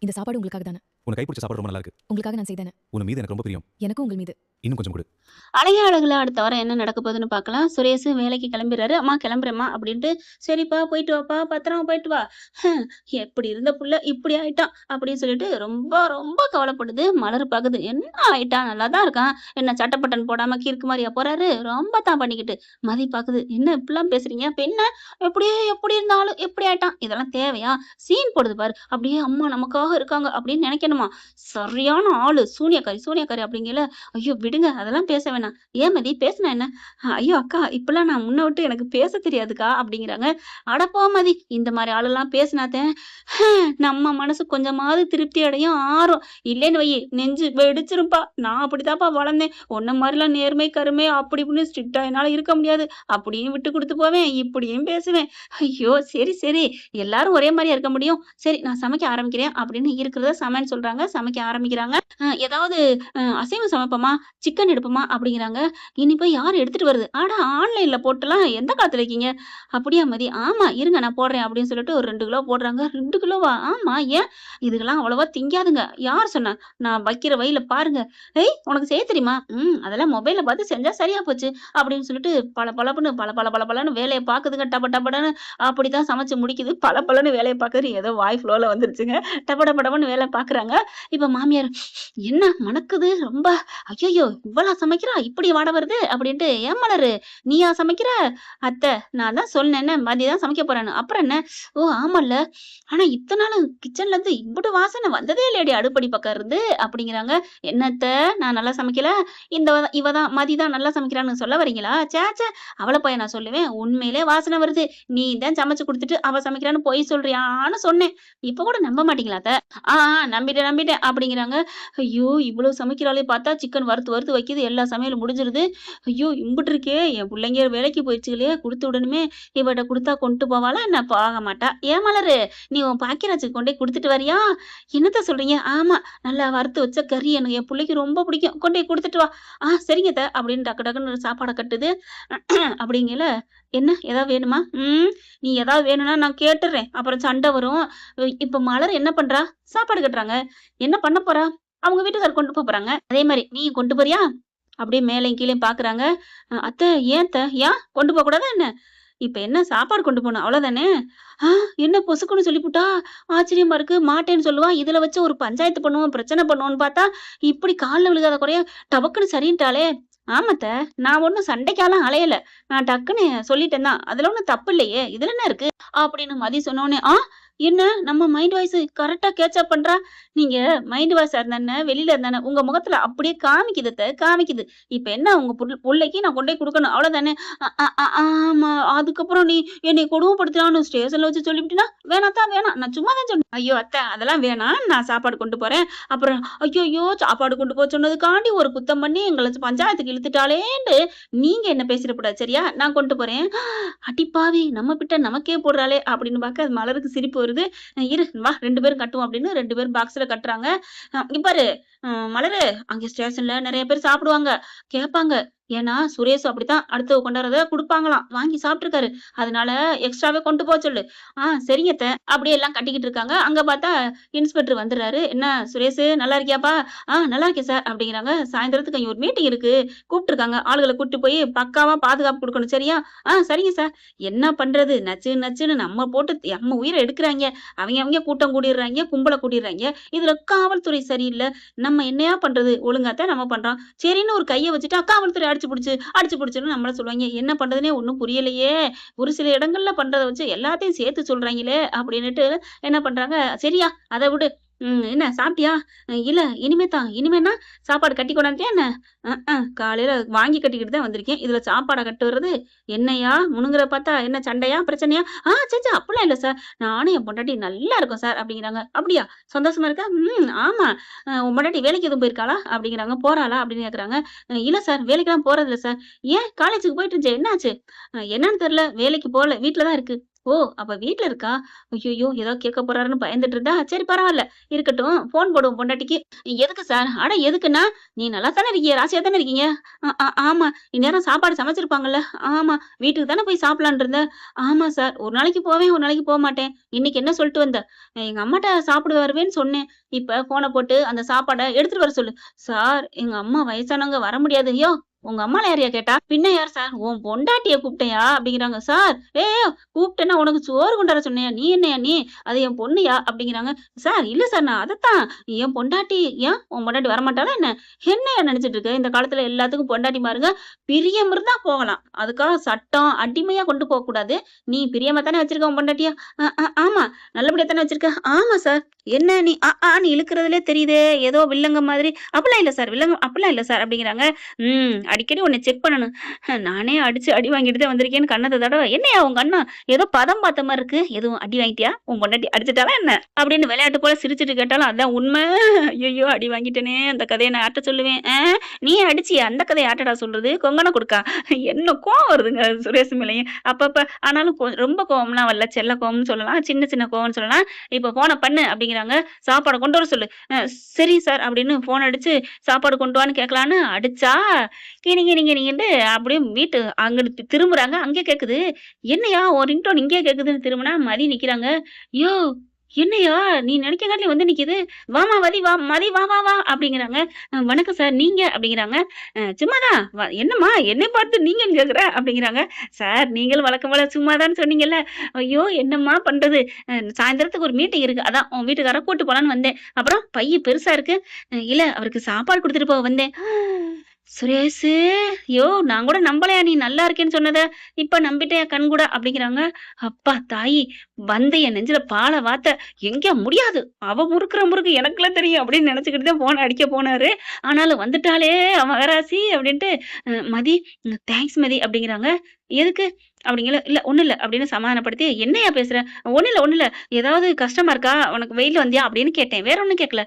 இந்த சாப்பாடு உங்களுக்காக தானே. உனக்கு கைப்பிடிச்ச சாப்பாடு ரொம்ப நல்லா இருக்கு. உங்களுக்காக நான் செய்தேனே. உன் மீது எனக்கு ரொம்ப பிரியம். எனக்கும் உங்கள் மீது. இன்னும் கொஞ்சம் கொடு. அழகே அழகுல அடுத்த வாரம் என்ன நடக்க போகுதுன்னு பார்க்கலாம். சுரேஷ் வேலைக்கு கிளம்பிறாரு. அம்மா கிளம்புறேம்மா அப்படின்ட்டு, சரிப்பா போயிட்டு வாப்பா, பத்திரமா போயிட்டு வா. எப்படி இருந்த புள்ள இப்படி ஆயிட்டான் அப்படின்னு சொல்லிட்டு ரொம்ப ரொம்ப கவலைப்படுது. மலர் பாக்குது, என்ன ஆயிட்டான், நல்லா தான் இருக்கான், என்ன சட்டப்பட்டன் போடாம கிறுக்கு மாதிரியா போறாரு, ரொம்ப தான் பண்ணிக்கிட்டு. மதி பாக்குது, என்ன இப்படிலாம் பேசுறீங்க, இப்ப என்ன எப்படியே எப்படி இருந்தாலும் எப்படி ஆயிட்டான், இதெல்லாம் தேவையா, சீன் போடுது பாரு, அப்படியே அம்மா நமக்காக இருக்காங்க அப்படின்னு நினைக்கணுமா. சரியான ஆளு, சூனியக்காரி சூனியக்காரி அப்படிங்கல. ஐயோ விடுங்க, அதெல்லாம் பேச வேணாம். ஏன் மதி, பேசுனா என்ன? ஐயோ அக்கா, இப்பெல்லாம் நான் முன்ன விட்டு எனக்கு பேச தெரியாதுக்கா அப்படிங்கிறாங்க. அட போ மதி, இந்த மாதிரி ஆளெல்லாம் பேசினாத்தேன் நம்ம மனசு கொஞ்சமாவது திருப்தி அடையும், ஆறும். இல்லைன்னு வை, நெஞ்சு வெடிச்சிருப்பா. நான் அப்படித்தாப்பா வளர்ந்தேன். உன்ன மாதிரிலாம் நேர்மை கருமை அப்படி இப்படின்னு ஸ்ட்ரிக்டா என்னால இருக்க முடியாது. அப்படியும் விட்டு கொடுத்து போவேன், இப்படியும் பேசுவேன். ஐயோ சரி சரி, எல்லாரும் ஒரே மாதிரியா இருக்க முடியும். சரி நான் சமைக்க ஆரம்பிக்கிறேன் அப்படின்னு இருக்கிறத சமையல் சொல்றாங்க. சமைக்க ஆரம்பிக்கிறாங்க. ஏதாவது அசைவம் சமைப்போமா, சிக்கன் எடுப்போமா அப்படிங்கிறாங்க. இனி போய் யார் எடுத்துட்டு வருது? ஆட ஆன்லைன்ல போட்டுலாம் எந்த காலத்துல இருக்கீங்க? அப்படியா மதி? ஆமா இருங்க நான் போடுறேன் அப்படின்னு சொல்லிட்டு ஒரு 2 கிலோ போடுறாங்க. 2 கிலோவா? ஆமா ஏன்? இதுக்கெல்லாம் அவ்வளவா திங்காதுங்க. யார் சொன்னா? நான் வைக்கிற வழியில பாருங்க. ஏய் உனக்கு செய்ய தெரியுமா? அதெல்லாம் மொபைல்ல பார்த்து செஞ்சா சரியா போச்சு அப்படின்னு சொல்லிட்டு பல பலன்னு வேலையை பாக்குதுங்க. டப டபடன்னு அப்படித்தான் சமைச்சு முடிக்குது. பலன்னு வேலையை பாக்குது. ஏதோ வாய் ஃப்ளோல வந்துருச்சுங்க. டபடபடன்னு வேலை பாக்குறாங்க. இப்ப மாமியார், என்ன மணக்குது ரொம்ப, ஐயோ இவ்வளவு சமைக்கிறா, இப்படி வாட வருது அப்படின்ட்டு, ஏன் மலரு நீயா சமைக்கிற? அத்தை நான் தான் சொன்னேன்னு, மதியம் சமைக்க போறேன்னு. அப்புறம் என்ன? ஓ ஆமால்ல, ஆனா இத்தனை நாள் கிச்சன்ல இருந்து இவ்வளவு வாசனை வந்ததே இல்லையடி அடுப்படி பக்கம் இருந்து அப்படிங்கிறாங்க. என்னத்த நான் நல்லா சமைக்கல, இவதான் மதிதான் நல்லா சமைக்கிறான்னு சொல்ல வரீங்களா? சேச்சே, அவளை போய் நான் சொல்லுவேன், உண்மையிலே வாசனை வருது, நீ தான் சமைச்சு கொடுத்துட்டு அவ சமைக்கிறான்னு பொய் சொல்றியான்னு சொன்னேன். இப்ப கூட நம்ப மாட்டீங்களா அத்தை? நம்பிட்டேன் அப்படிங்கிறாங்க. ஐயோ இவ்வளவு சமைக்கிறாளே, பார்த்தா சிக்கன் வறுத்து வைக்குது, எல்லா சமையலும் முடிஞ்சிருது. ஐயோ இம்புட்டு இருக்கே, என் பிள்ளைங்க வேலைக்கு போயிடுச்சுங்களே, கொடுத்து விடணுமே. இவட்ட கொடுத்தா கொண்டு போவாளா என்ன? போக மாட்டா. ஏன் மலரு, நீ உன் பாக்கியராஜுக்கு கொண்டே கொடுத்துட்டு வரியா? என்னத்த சொல்றீங்க? ஆமா, நல்லா வறுத்து வச்ச கறி எனக்கு என் பிள்ளைக்கு ரொம்ப பிடிக்கும், கொண்டே கொடுத்துட்டு வா. சரிங்க த அப்படின்னு டக்குன்னு சாப்பாடை கட்டுது. அப்படிங்கல, என்ன ஏதாவது வேணுமா? நீ ஏதாவது வேணும்னா நான் கேட்டுறேன், அப்புறம் சண்டை வரும். இப்ப மலர் என்ன பண்றா? சாப்பாடு கட்டுறாங்க. என்ன பண்ண போறா? அவங்க வீட்டுக்காரர் கொண்டு போறாங்க. அதே மாதிரி நீ கொண்டு போறியா? அப்படியே மேலையும் கீழயும் பாக்குறாங்க. அத்தை ஏன் ஏன் கொண்டு போக கூடாதா என்ன? இப்ப என்ன சாப்பாடு கொண்டு போகணும் அவ்வளவுதானே? என்ன பொசுக்குன்னு சொல்லிப்புட்டா, ஆச்சரியமா இருக்கு. மாட்டேன்னு சொல்லுவா, இதுல வச்சு ஒரு பஞ்சாயத்து பண்ணுவோம், பிரச்சனை பண்ணுவோம்னு பார்த்தா இப்படி கால்ல விழுகாத குறைய டபக்குன்னு சரின்ட்டாளே. ஆமாத்த, நான் ஒண்ணும் சண்டைக்காலாம் அலையல, நான் டக்குன்னு சொல்லிட்டேன் தான், அதுல ஒண்ணும் தப்பு இல்லையே, இதுல என்ன இருக்கு அப்படின்னு மதி சொன்னோடனே, என்ன நம்ம மைண்ட் வாய்ஸ் கரெக்டா கேட்சப் பண்றா. நீங்க மைண்ட் வாய்ஸா இருந்தானே வெளியில இருந்தானே உங்க முகத்துல அப்படியே காமிக்குது. இப்ப என்ன, உங்க புள்ளைக்கு நான் கொண்டே கொடுக்கணும் அவ்வளவுதானே? ஆமா, அதுக்கப்புறம் நீ என்னை கொடுமைப்படுத்தலான்னு ஸ்டேஷன்ல வச்சு சொல்லிவிட்டினா, வேணாம், நான் சும்மா தான் சொன்னேன். ஐயோ அத்தை அதெல்லாம் வேணாம், நான் சாப்பாடு கொண்டு போறேன். அப்புறம் ஐயோ சாப்பாடு கொண்டு போக சொன்னதுக்காண்டி ஒரு குத்தம் பண்ணி எங்களை பஞ்சாயத்துக்கு இழுத்துட்டாலேன்னு நீங்க என்ன பேசிடக்கூடாது சரியா? நான் கொண்டு போறேன். அடிப்பாவி, நம்ம கிட்ட நமக்கே போடுறாளே அப்படின்னு பார்க்க அது மலருக்கு சிரிப்பு வருது. இரு வா 2 பேரும் கட்டுவோம் அப்படின்னு 2 பேரும் பாக்ஸ்ல கட்டுறாங்க. இப்பாரு மலரு, அங்க ஸ்டேஷன்ல நிறைய பேர் சாப்பிடுவாங்க, கேட்பாங்க. ஏன்னா சுரேஷ் அப்படித்தான், அடுத்து கொண்டாடுறத குடுப்பாங்களாம், வாங்கி சாப்பிட்டுருக்காரு, அதனால எக்ஸ்ட்ராவே கொண்டு போக சொல்லு. சரிங்க அத்தை. அப்படியே எல்லாம் கட்டிக்கிட்டு இருக்காங்க. அங்க பார்த்தா இன்ஸ்பெக்டர் வந்துடுறாரு. என்ன சுரேஷ் நல்லா இருக்கியாப்பா? நல்லா இருக்கேன் சார் அப்படிங்கிறாங்க. சாயந்தரத்துக்கு அங்க ஒரு மீட்டிங் இருக்கு, கூப்பிட்டுருக்காங்க, ஆளுகளை கூப்பிட்டு போய் பக்காவா பாதுகாப்பு கொடுக்கணும் சரியா? சரிங்க சார். என்ன பண்றது, நச்சுன்னு நம்ம போட்டு நம்ம உயிரை எடுக்கிறாங்க. அவங்க கூட்டம் கூடிடுறாங்க, கும்பலை கூடிடுறாங்க. இதுல காவல்துறை சரியில்லை, நம்ம என்னையா பண்றது? ஒழுங்காத்தான் நம்ம பண்றோம், சரின்னு ஒரு கையை வச்சுட்டு காவல்துறை அடிச்சு புடிச்சுன்னு நம்மள சொல்லுவாங்க. என்ன பண்றதுனே ஒண்ணும் புரியலையே, ஒரு சில இடங்கள்ல பண்றத வச்சு எல்லாத்தையும் சேர்த்து சொல்றாங்களே அப்படின்னுட்டு என்ன பண்றாங்க, சரியா அதை விடு. என்ன சாப்பிட்டியா? இல்ல இனிமேனா சாப்பாடு கட்டி கொண்டாந்துட்டியா என்ன? காலையில வாங்கி கட்டிக்கிட்டு தான் வந்திருக்கேன், இதுல சாப்பாடை கட்டு வர்றது என்னையா? முணுங்குற பார்த்தா என்ன சண்டையா பிரச்சனையா? சச்சா அப்படிலாம் இல்ல சார், நானும் என் பொண்டாட்டி நல்லா இருக்கும் சார் அப்படிங்கிறாங்க. அப்படியா, சந்தோஷமா இருக்கா? ஆமா. உன் பொண்டாட்டி வேலைக்கு எதுவும் போயிருக்காளா அப்படிங்கிறாங்க. போறாளா அப்படின்னு கேக்குறாங்க. இல்ல சார், வேலைக்கெல்லாம் போறது இல்ல சார். ஏன், காலேஜுக்கு போயிட்டு இருந்துச்சு, என்னாச்சு? என்னன்னு தெரியல, வேலைக்கு போகல, வீட்டுலதான் இருக்கு. ஓ! அப்ப வீட்ல இருக்கா? ஐய்யய்யோ! ஏதோ கேட்க போறாருன்னு பயந்துட்டு இருந்தா, சரி பரவால்ல. இருக்கட்டும். ஃபோன் போடுவோம் பொண்டாட்டிக்கு. எதுக்கு சார்? அட எதுக்குன்னா, நீ நல்லா தானே இருக்கீங்க. ராசியா தானே இருக்கீங்க. ஆமா. இந்நேரம் சாப்பாடு சமைச்சிருப்பாங்கல்ல. ஆமா. வீட்டுக்கு தானே போய் சாப்பிடலான்னு இருந்தேன். ஆமா சார். ஒரு நாளைக்கு போவேன், ஒரு நாளைக்கு போமாட்டேன். இன்னைக்கு என்ன சொல்லிட்டு வந்த? எங்க அம்மாட்ட சாப்பிட வருவேன்னு சொன்னேன். இப்ப ஃபோன போட்டு அந்த சாப்பாட எடுத்துட்டு வர சொல்லு. சார் எங்க அம்மா வயசானவங்க வர முடியாது. யோவ்! உங்க அம்மால யாரையா கேட்டா? பின்ன யார் சார்? உன் பொண்டாட்டிய கூப்பிட்டயா? அப்படிங்கிறாங்க. சார் கூப்பிட்டேன்னா உனக்கு சோறு கொண்டு வர சொன்னேயா? நீ என்னையா நீ? அது என் பொண்ணுயா? அப்படிங்கிறாங்க. சார் இல்ல சார் நான் அதத்தான். என் பொண்டாட்டி ஏன் உன் பொண்டாட்டி வரமாட்டாளா என்ன? என்னய்யா நெனச்சுட்டு இருக்க? இந்த காலத்துல எல்லாத்துக்கும் பொண்டாட்டிமாருங்க பிரியம் இருந்தா போகலாம். அதுக்காக சட்டம், அடிமையா கொண்டு போக்கூடாது. நீ பிரியமா தானே வச்சிருக்க உன் பொண்டாட்டிய? ஆமா. நல்லபடியா தானே வச்சிருக்க? ஆமா சார். என்ன நீ ஆன்னு இழுக்கிறதுலே தெரியுதே! ஏதோ வில்லங்க மாதிரி. அப்படிலாம் இல்ல சார். அப்படிலாம் இல்ல சார் அப்படிங்கிறாங்க. அடிக்கடி உன்னை செக் பண்ணணும். நானே அடிச்சு அடி வாங்கிட்டு தான் வந்திருக்கேன்னு கண்ணத்த தடவ. என்னய்யா உங்க அண்ணா ஏதோ பதம் பார்த்த மாரி இருக்கு. எதுவும் அடி வாங்கிட்டியா? உன் பொண்டாட்டி அடிச்சுட்டாளா என்ன? அப்படின்னு விளையாட்டு போல சிரிச்சுட்டு கேட்டாலும் அதான் உண்மை. ஐயய்யோ! அடி வாங்கிட்டேனே! அந்த கதைய நான் யார்ட்ட சொல்லுவேன்? நீ அடிச்சியா? அந்த கதைய யார்ட்டடா சொல்றது? கொங்கண குடுக்கா? என்ன கோவம் வருதுங்க சுரேஷ் மேலயும். அப்பப்ப ஆனாலும் ரொம்ப கோவம்லாம் வரல. செல்ல கோவம்னு சொல்லலாம். சின்ன சின்ன கோவம்னு சொல்லலாம். இப்ப ஃபோன பண்ணு அப்படிங்கிறாங்க. சாப்பாட கொண்டு வர சொல்லு. சரி சார் அப்படின்னு ஃபோன் அடிச்சு சாப்பாடு கொண்டு வான்னு கேட்கலான்னு அடிச்சா, கிணிகிணிகிணின்ட்டு அப்படியே வீட்டு அங்கிட்டு திரும்புறாங்க. அங்கே கேக்குது. என்னய்யா உன் ரிங்டோன் இங்கேயே கேக்குதுன்னு திரும்புனா மதி நிக்கிறாங்க. யோவ்! என்னய்யா நீ நெனைக்கங்காட்டிலும் வந்து நிக்குது. வாம்மா மதி வா மதி வா வா வா அப்படிங்கிறாங்க. வணக்கம் சார் நீங்க அப்படிங்கிறாங்க. சும்மாதான் என்னம்மா என்னை பார்த்து நீங்கன்னு கேக்குற அப்படிங்கிறாங்க. சார் நீங்களும் வழக்கம் போல சும்மாதான்னு சொன்னீங்கல்ல. ஐயோ! என்னம்மா பண்றது? சாயந்தரத்துக்கு ஒரு மீட்டிங் இருக்கு. அதான் உன் வீட்டுக்காரர கூட்டு போலான்னு வந்தேன். அப்புறம் பைய பெருசா இருக்கு. இல்ல அவருக்கு சாப்பாடு குடுத்துட்டு போக வந்தேன். சுரேஷு, நான் கூட நம்பலையா நீ நல்லா இருக்கேன்னு சொன்னத. இப்ப நம்பிட்டேன் கண்கூட அப்படிங்கிறாங்க. அப்பா தாயி! வந்து என் நெஞ்சில பால வாத்த. எங்க முடியாது. அவ முறுக்குற முறுக்கு எனக்குலாம் தெரியும் அப்படின்னு நெனச்சுக்கிட்டு தான் ஃபோன் அடிக்க போனாரு. ஆனாலும் வந்துட்டாளே மகராசி அப்படின்ட்டு, மதி தேங்க்ஸ் மதி அப்படிங்கிறாங்க. எதுக்கு? அப்படிங்கல. இல்ல ஒண்ணும் இல்ல அப்படின்னு சமாதானப்படுத்தி, என்னய்யா பேசுற? ஒண்ணும் இல்ல. ஏதாவது கஷ்டமா இருக்கா? உனக்கு வெயில்ல வந்தியா? அப்படின்னு கேட்டேன். வேற ஒண்ணும் கேட்கல.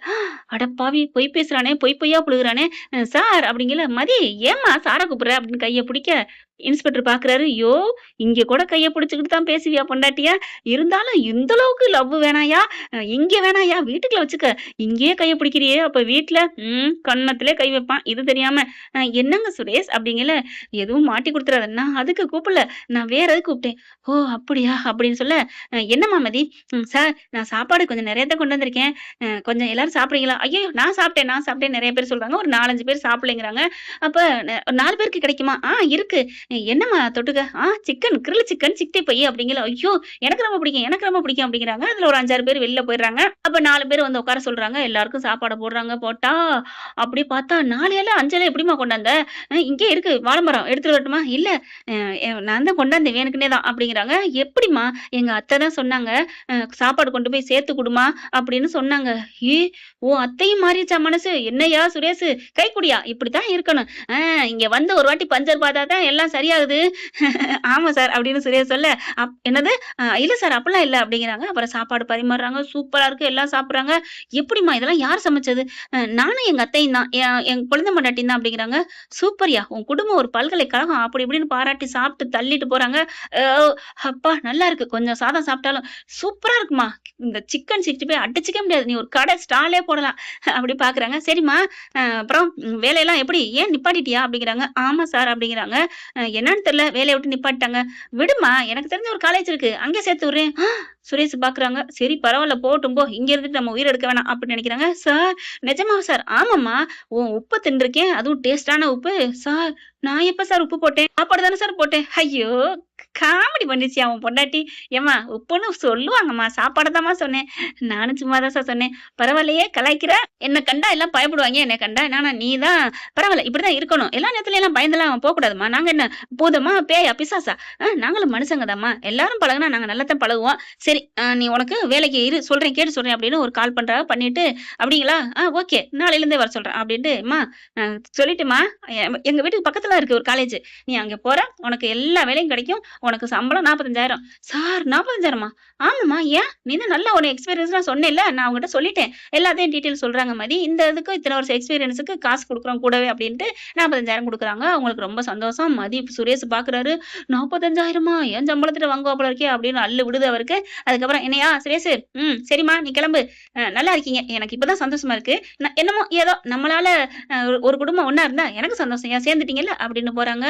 அடப்பாவி! பொய் பேசுறானே! பொய் பொய்யா புழுகுறானே! சார் அப்படிங்கல. மதி ஏம்மா சார கூப்பிடுற? அப்படின்னு கைய பிடிக்க, இன்ஸ்பெக்டர் பாக்குறாரு. இங்க கூட கைய பிடிச்சுக்கிட்டு தான் பேசுவியா பொண்டாட்டிய? இருந்தாலும் இந்த அளவுக்கு லவ் வேணாயா? இங்க வேணாயா? வீட்டுக்குள்ள வச்சுக்க. இங்கேயே கைய பிடிக்கிறியே! அப்ப வீட்ல? கன்னத்திலே கை வைப்பான். இது தெரியாம, என்னங்க சுரேஷ் அப்படிங்கல. எதுவும் மாட்டி குடுத்துறாத. நான் அதுக்கு கூப்பிடல. நான் வேற எதுக்கு கூப்பிட்டேன். ஓ! அப்படியா? அப்படின்னு சொல்ல, என்னம்மா மதி? சார் நான் சாப்பாடு கொஞ்சம் நெறைய தான் கொண்டு வந்திருக்கேன். கொஞ்சம் எல்லாரும் சாப்பிடுறீங்களா? ஐயய்யோ! நான் சாப்பிட்டேன் நெறைய பேர் சொல்றாங்க. ஒரு 4, 5 பேர் சாப்பிடலைங்கிறாங்க. அப்ப 4 பேருக்கு கிடைக்குமா? இருக்கு. என்னம்மா தொட்டுக்க? சிக்கன், கிரில் சிக்கன், 60 பை அப்படிங்கல. ஐயோ! எனக்கு ரொம்ப பிடிக்கும் அப்படிங்கிறாங்க. அதுல ஒரு 5, 6 பேர் வெளில போயிடுறாங்க. அப்ப 4 பேர் வந்து உட்கார சொல்றாங்க. எல்லாருக்கும் சாப்பாட போடுறாங்க. போட்டா, அப்படி பார்த்தா 4 இல 5 இல எப்படிம்மா கொண்டாந்த? இங்கே இருக்கு வாழைமரம் எடுத்துட்டு வரட்டுமா? இல்ல நான் தான் கொண்டாந்தேன் வேணுக்குன்னே தான் அப்படிங்கிறாங்க. எப்படிம்மா? எங்க அத்தை தான் சொன்னாங்க. சாப்பாடு கொண்டு போய் சேர்த்து குடுமா அப்படின்னு சொன்னாங்க. ஏ! உன் அத்தையும் மாறிடுச்சா மனசு? என்னய்யா சுரேஷு கைக்குடியா? இப்படித்தான் இருக்கணும். இங்க வந்து ஒரு வாட்டி பஞ்சர் பார்த்தா தான் எல்லாம் சரியாகுது. ஆமா சார் அப்படின்னு சுரேஷ் சொல்ல, என்னது? இல்ல சார் அப்படிலாம் இல்ல அப்படிங்கிறாங்க. அப்புறம் சாப்பாடு பரிமாறுறாங்க. சூப்பரா இருக்கு. எல்லாம் சாப்பிடுறாங்க. எப்படிம்மா இதெல்லாம் யார் சமைச்சது? நானும் எங்க அத்தையும் தான். என் குழந்தை பொண்டாட்டியும் தான் அப்படிங்கிறாங்க. சூப்பர்யா! உன் குடும்பம் ஒரு பல்கலைக்கழகம் அப்படி இப்படின்னு பாராட்டி சாப்பிட்டு தள்ளிட்டு போறாங்க. அ அப்பா நல்லா இருக்கு. கொஞ்சம் சாதம் சாப்பிட்டாலும் சூப்பரா இருக்குமா. இந்த சிக்கன் 60 அடிச்சுக்க முடியாது. நீ ஒரு கடை ஸ்டாலே போடலாம். அப்படி பாக்குறாங்க. சரிம்மா அப்புறம் வேலையெல்லாம் எப்படி? ஏன் நிப்பாட்டிட்டியா? அப்படிங்கிறாங்க. ஆமா சார் அப்படிங்கிறாங்க. என்னன்னு தெரியல வேலைய விட்டு நிப்பாட்டிட்டாங்க. விடுமா எனக்கு தெரிஞ்ச ஒரு காலேஜ் இருக்கு. அங்கே சேர்த்து விடுறேன். சுரேஷ் பாக்குறாங்க. சரி பரவால்ல போகட்டும் போ. இங்க இருந்துட்டு நம்ம உயிர் எடுக்க வேணாம் அப்படின்னு நினைக்கிறாங்க. சார் நிஜமாவா சார்? ஆமாம்மா. உப்பு தின்றுருக்கேன். அதுவும் டேஸ்டான உப்பு. சார் நான் எப்ப சார் உப்பு போட்டேன்? சாப்பாடு தானே சார் போட்டேன். ஐயோ! காமெடி பண்ணிருச்சு அவன் பொண்டாட்டி. ஏம்மா உப்புன்னு சொல்லுவாங்கம்மா. சாப்பாட தாம்மா சொன்னேன். நானும் சும்மா தான் சார் சொன்னேன். பரவாயில்லையே கலாய்க்கிற. என்ன கண்டா எல்லாம் பயப்படுவாங்க. என்ன கண்டா என்னன்னா நீ தான் பரவாயில்ல இப்படிதான் இருக்கணும். எல்லா நேரத்துலயும் எல்லாம் பயந்தெல்லாம் போகக்கூடாதும்மா. நாங்க என்ன பூதமா? பேயா? பிசாசா? நாங்களும் மனுஷங்க தாம்மா. எல்லாரும் பழகுனா நாங்க நல்லா தான் பழகுவோம். சரி சரி நீ உனக்கு வேலைக்கு இரு சொல்றேன் கேட்டு சொல்றேன் அப்படின்னு ஒரு கால் பண்றா. பண்ணிட்டு அப்படிங்களா? ஓகே. நாளையிலேருந்தே வர சொல்றேன் அப்படின்ட்டு, அம்மா சொல்லிட்டுமா எங்க வீட்டுக்கு பக்கத்துல இருக்கு ஒரு காலேஜ். நீ அங்க போற உனக்கு எல்லா வேலையும் கிடைக்கும். உனக்கு சம்பளம் 45,000. சார் 45,000மா? ஆமாம்மா. ஏன்? நீ தான் நல்ல ஒரு எக்ஸ்பீரியன்ஸ்லாம் சொன்னேல்ல. நான் அவங்ககிட்ட சொல்லிட்டேன். எல்லாத்தையும் டீட்டெயில் சொல்றாங்க மதி. இந்த இதுக்கு இத்தனை வருஷம் எக்ஸ்பீரியன்ஸுக்கு காசு குடுக்குறோம் கூடவே அப்படின்ட்டு 45,000 குடுக்குறாங்க. அவங்களுக்கு ரொம்ப சந்தோஷம். மதி சுரேஷ் பார்க்குறாரு. 45,000மா? என் சம்பளத்துல வாங்குவாப்புல இருக்கே அப்படின்னு அள்ளு விடுது அவருக்கு. அதுக்கப்புறம் என்னையா சுரேஷு? சரிம்மா நீ கிளம்பு. நல்லா இருக்கீங்க. எனக்கு இப்பதான் சந்தோஷமா இருக்கு. என்னமோ ஏதோ நம்மளால ஒரு குடும்பம் ஒண்ணா இருந்தா எனக்கு சந்தோஷம். ஏன் சேர்ந்துட்டீங்கல்ல அப்படின்னு போறாங்க.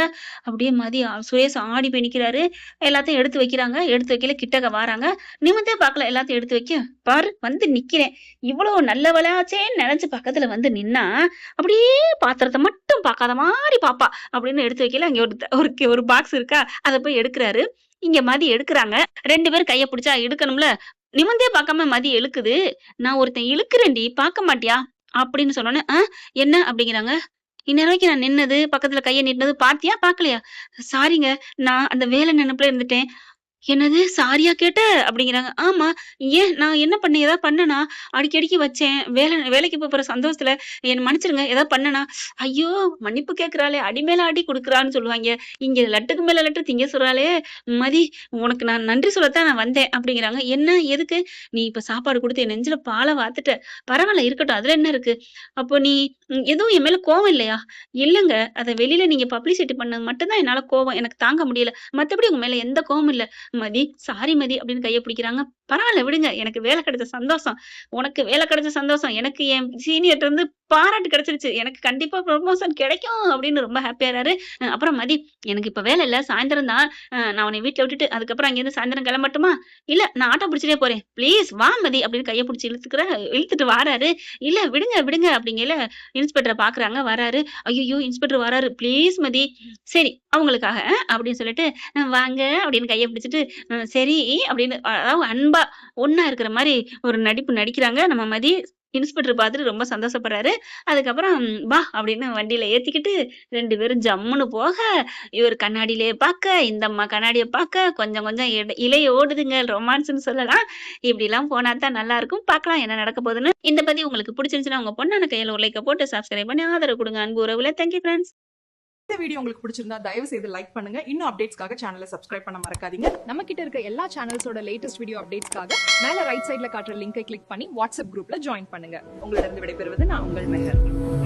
அப்படியே மதி சுரேஷ் ஆடி போய் நிக்கிறாரு. எல்லாத்தையும் எடுத்து வைக்கிறாங்க. எடுத்து வைக்கல கிட்டக்க வாராங்க. நிமிர்ந்தே பார்க்கல எல்லாத்தையும் எடுத்து வைக்க. பாரு வந்து நிக்கிறேன். இவ்வளவு நல்லவளாச்சேன்னு நினைச்சு பக்கத்துல வந்து நின்னா, அப்படியே பாத்திரத்தை மட்டும் பார்க்காத மாதிரி பாப்பா அப்படின்னு எடுத்து வைக்கல. அங்க ஒரு பாக்ஸ் இருக்கா? அத போய் எடுக்கிறாரு. இங்க மதி எடுக்குறாங்க. 2 பேரும் கைய பிடிச்சா எடுக்கணும்ல. நிமிர்ந்தே பார்க்காம மதி இழுக்குது. நான் ஒருத்தன் இழுக்குறேன்டி பார்க்க மாட்டியா? அப்படின்னு சொன்னோனே, என்ன அப்படிங்கிறாங்க. இந்நேரம் வரைக்கும் நான் நின்னது, பக்கத்துல கைய நீட்டினது பார்த்தியா? பார்க்கலையா? சாரிங்க. நான் அந்த வேலை நினைப்புல இருந்துட்டேன். என்னது சாரியா கேட்ட? அப்படிங்கிறாங்க. ஆமா. ஏன் நான் என்ன பண்ணேன்? ஏதாவது பண்ணனா? அடிக்கடிக்கு வச்சேன். வேலைக்கு போற சந்தோஷத்துல என்ன மன்னிச்சிருங்க. ஏதாவது பண்ணனா? ஐயோ! மன்னிப்பு கேட்கிறாளே! அடி மேல அடி குடுக்குறான்னு சொல்லுவாங்க. இங்க லட்டுக்கு மேல லட்டு திங்க சொல்றாளே! மதி உனக்கு நான் நன்றி சொல்லத்தான் நான் வந்தேன் அப்படிங்கிறாங்க. என்ன? எதுக்கு? நீ இப்ப சாப்பாடு குடுத்து என் நெஞ்சில பால வார்த்துட்ட. பரவால்ல இருக்கட்டும். அதுல என்ன இருக்கு? அப்போ நீ எதுவும் என் மேல கோவம் இல்லையா? இல்லங்க. அத வெளியில நீங்க பப்ளிசிட்டி பண்ணது மட்டும் தான் என்னால கோவம். எனக்கு தாங்க முடியல. மத்தபடி உங்க மேல எந்த கோவமும் இல்ல. மதி சாரி மதி அப்படின்னு கைய பிடிக்கிறாங்க. பரவாயில்ல விடுங்க. எனக்கு வேலை கிடைச்ச சந்தோஷம். உனக்கு வேலை கிடைச்ச சந்தோஷம். எனக்கு என் சீனியர்ட்ட இருந்து பாராட்டு கிடைச்சிருச்சு. எனக்கு கண்டிப்பா ப்ரமோஷன் கிடைக்கும் அப்படின்னு ரொம்ப ஹாப்பியாறாரு. அப்புறம் மதி எனக்கு இப்ப வேலை இல்ல. சாயந்தரம் தான். நான் உன்னை வீட்ல விட்டுட்டு அதுக்கப்புறம் அங்கேருந்து சாயந்தரம் கிளம்பட்டுமா? இல்ல நான் ஆட்டோ பிடிச்சிட்டே போறேன். ப்ளீஸ் வா மதி அப்படின்னு கைய பிடிச்சு இழுத்துட்டு வாராரு. இல்ல விடுங்க விடுங்க அப்படிங்கல இன்ஸ்பெக்டரை பாக்குறாங்க. வராரு. ஐயோ இன்ஸ்பெக்டர் வராரு. ப்ளீஸ் மதி. சரி அவங்களுக்காக அப்படின்னு சொல்லிட்டு வாங்க அப்படின்னு கைய பிடிச்சிட்டு சரி அப்படின்னு அதாவது அன்பா ஒண்ணா இருக்கிற மாதிரி ஒரு நடிப்பு நடிக்கிறாங்க நம்ம மதி. இன்ஸ்பெக்டர் பார்த்துட்டு ரொம்ப சந்தோஷப்படுறாரு. அதுக்கப்புறம் வா அப்படின்னு வண்டியில ஏத்திக்கிட்டு 2 பேரும் ஜம்முன்னு போக, இவர் கண்ணாடியிலே பார்க்க, இந்த அம்மா கண்ணாடிய பார்க்க, கொஞ்சம் கொஞ்சம் இலை ஓடுதுங்க. ரொமான்ஸ்ன்னு சொல்லலாம். இப்படிலாம் போனா தான் நல்லா இருக்கும். பார்க்கலாம் என்ன நடக்க போகுதுன்னு. இந்த பதிவு உங்களுக்கு பிடிச்சிருந்துச்சுன்னா உங்க பொண்ணான கையில ஒரு லைக்க போட்டு சப்ஸ்கிரைப் பண்ணி ஆதரவு கொடுங்க. அன்பு உறவுல. Thank you friends. இந்த வீடியோ உங்களுக்கு பிடிச்சிருந்தா தயவு செய்து லைக் பண்ணுங்க. இன்னும் அப்டேட்ஸ்க்காக சேனலை சப்ஸ்கிரைப் பண்ண மறக்காதீங்க. நம்ம கிட்ட இருக்க எல்லா சேனல்ஸோட லேட்டஸ்ட் வீடியோ அப்டேட்ஸ்க்காக மேல ரைட் சைடுல காட்டுற லிங்கை கிளிக் பண்ணி வாட்ஸ்அப் குரூப்ல ஜாயின் பண்ணுங்க. உங்களிடம் விடைபெறுவது நான் உங்கள் மெஹர்.